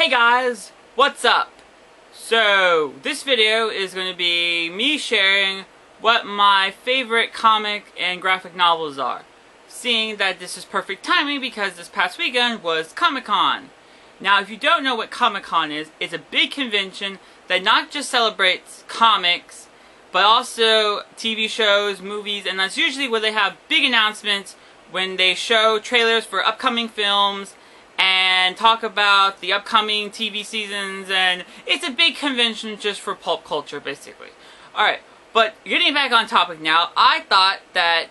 Hey guys, what's up? So, this video is going to be me sharing what my favorite comic and graphic novels are. Seeing that this is perfect timing because this past weekend was Comic-Con. Now, if you don't know what Comic-Con is, it's a big convention that not just celebrates comics, but also TV shows, movies, and that's usually where they have big announcements when they show trailers for upcoming films and talk about the upcoming TV seasons, and it's a big convention just for pulp culture, basically. Alright, but getting back on topic now, I thought that,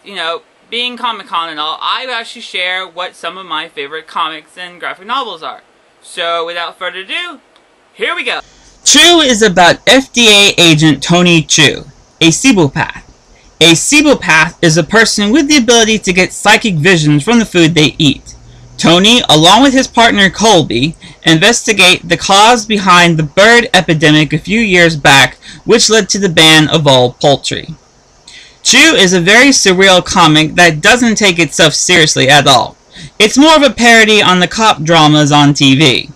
being Comic-Con and all, I would actually share what some of my favorite comics and graphic novels are. So, without further ado, here we go! Chew is about FDA agent Tony Chew, a Scooby-Doo. A Scooby-Doo is a person with the ability to get psychic visions from the food they eat. Tony, along with his partner Colby, investigate the cause behind the bird epidemic a few years back, which led to the ban of all poultry. Chew is a very surreal comic that doesn't take itself seriously at all. It's more of a parody on the cop dramas on TV.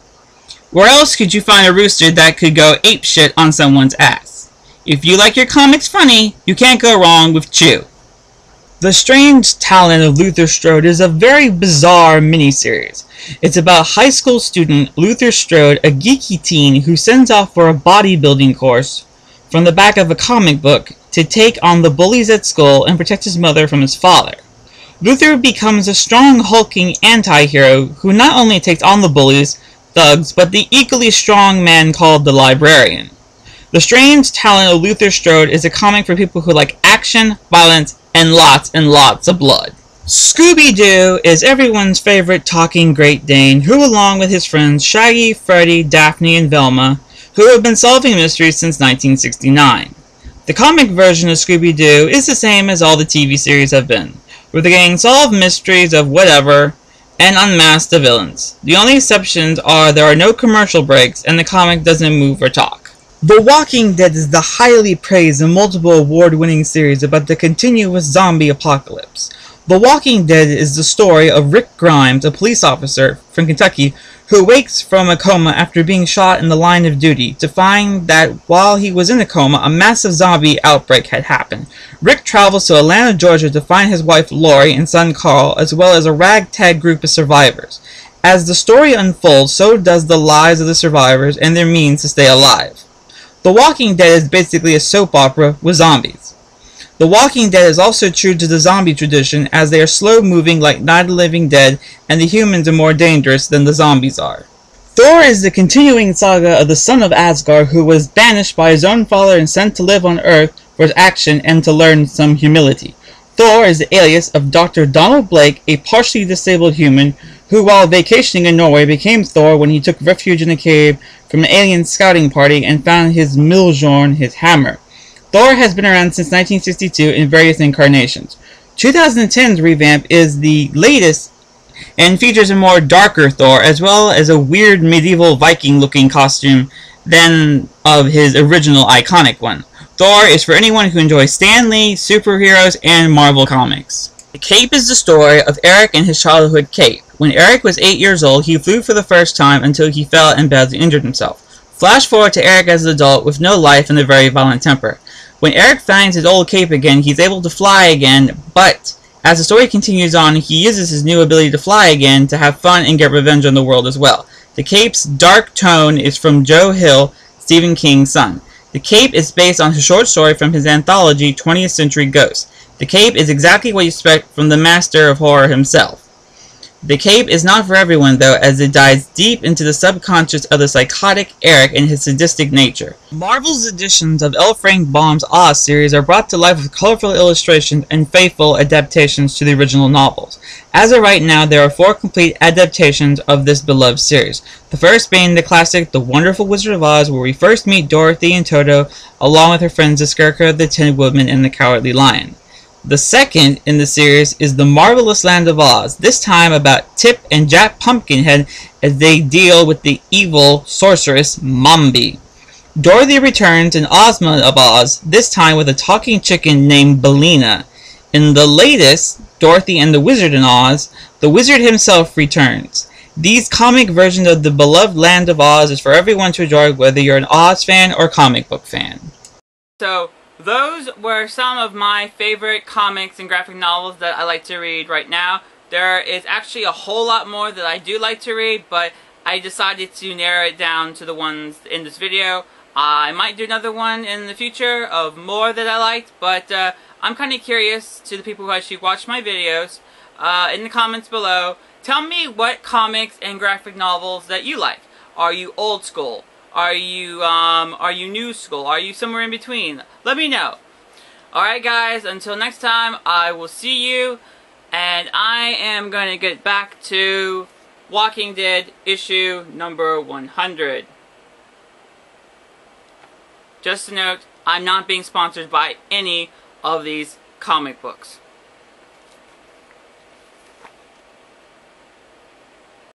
Where else could you find a rooster that could go apeshit on someone's ass? If you like your comics funny, you can't go wrong with Chew. The Strange Talent of Luther Strode is a very bizarre miniseries. It's about high school student Luther Strode, a geeky teen who sends off for a bodybuilding course from the back of a comic book to take on the bullies at school and protect his mother from his father. Luther becomes a strong, hulking anti-hero who not only takes on the bullies, thugs, but the equally strong man called the Librarian. The Strange Talent of Luther Strode is a comic for people who like action, violence, and lots of blood. Scooby-Doo is everyone's favorite talking Great Dane who, along with his friends Shaggy, Freddy, Daphne, and Velma, who have been solving mysteries since 1969. The comic version of Scooby-Doo is the same as all the TV series have been, where the gang solve mysteries of whatever and unmask the villains. The only exceptions are there are no commercial breaks and the comic doesn't move or talk. The Walking Dead is the highly praised and multiple award-winning series about the continuous zombie apocalypse. The Walking Dead is the story of Rick Grimes, a police officer from Kentucky, who wakes from a coma after being shot in the line of duty to find that while he was in a coma, a massive zombie outbreak had happened. Rick travels to Atlanta, Georgia to find his wife Lori and son Carl, as well as a ragtag group of survivors. As the story unfolds, so does the lives of the survivors and their means to stay alive. The Walking Dead is basically a soap opera with zombies. The Walking Dead is also true to the zombie tradition, as they are slow-moving like Night of the Living Dead, and the humans are more dangerous than the zombies are. Thor is the continuing saga of the son of Asgard who was banished by his own father and sent to live on Earth for his action and to learn some humility. Thor is the alias of Dr. Donald Blake, a partially disabled human who, while vacationing in Norway, became Thor when he took refuge in a cave from an alien scouting party and found his Mjolnir, his hammer. Thor has been around since 1962 in various incarnations. 2010's revamp is the latest and features a more darker Thor, as well as a weird medieval Viking-looking costume than of his original iconic one. Thor is for anyone who enjoys Stan Lee, superheroes, and Marvel comics. The Cape is the story of Eric and his childhood cape. When Eric was 8 years old, he flew for the first time until he fell and badly injured himself. Flash forward to Eric as an adult with no life and a very violent temper. When Eric finds his old cape again, he's able to fly again, but as the story continues on, he uses his new ability to fly again to have fun and get revenge on the world as well. The cape's dark tone is from Joe Hill, Stephen King's son. The Cape is based on a short story from his anthology 20th Century Ghosts. The Cape is exactly what you expect from the master of horror himself. The Cape is not for everyone, though, as it dives deep into the subconscious of the psychotic Eric and his sadistic nature. Marvel's editions of L. Frank Baum's Oz series are brought to life with colorful illustrations and faithful adaptations to the original novels. As of right now, there are 4 complete adaptations of this beloved series. The first being the classic The Wonderful Wizard of Oz, where we first meet Dorothy and Toto, along with her friends the Scarecrow, the Tin Woodman, and the Cowardly Lion. The second in the series is The Marvelous Land of Oz, this time about Tip and Jack Pumpkinhead as they deal with the evil sorceress Mombi. Dorothy returns in Ozma of Oz, this time with a talking chicken named Billina. In the latest, Dorothy and the Wizard in Oz, the wizard himself returns. These comic versions of the beloved land of Oz is for everyone to enjoy, whether you're an Oz fan or comic book fan. So, those were some of my favorite comics and graphic novels that I like to read right now. There is actually a whole lot more that I do like to read, but I decided to narrow it down to the ones in this video. I might do another one in the future of more that I liked, but I'm kind of curious to the people who actually watch my videos. In the comments below, tell me what comics and graphic novels that you like. Are you old school? Are you new school? Are you somewhere in between? Let me know. Alright guys, until next time, I will see you, and I am going to get back to Walking Dead issue number 100. Just a note, I'm not being sponsored by any of these comic books.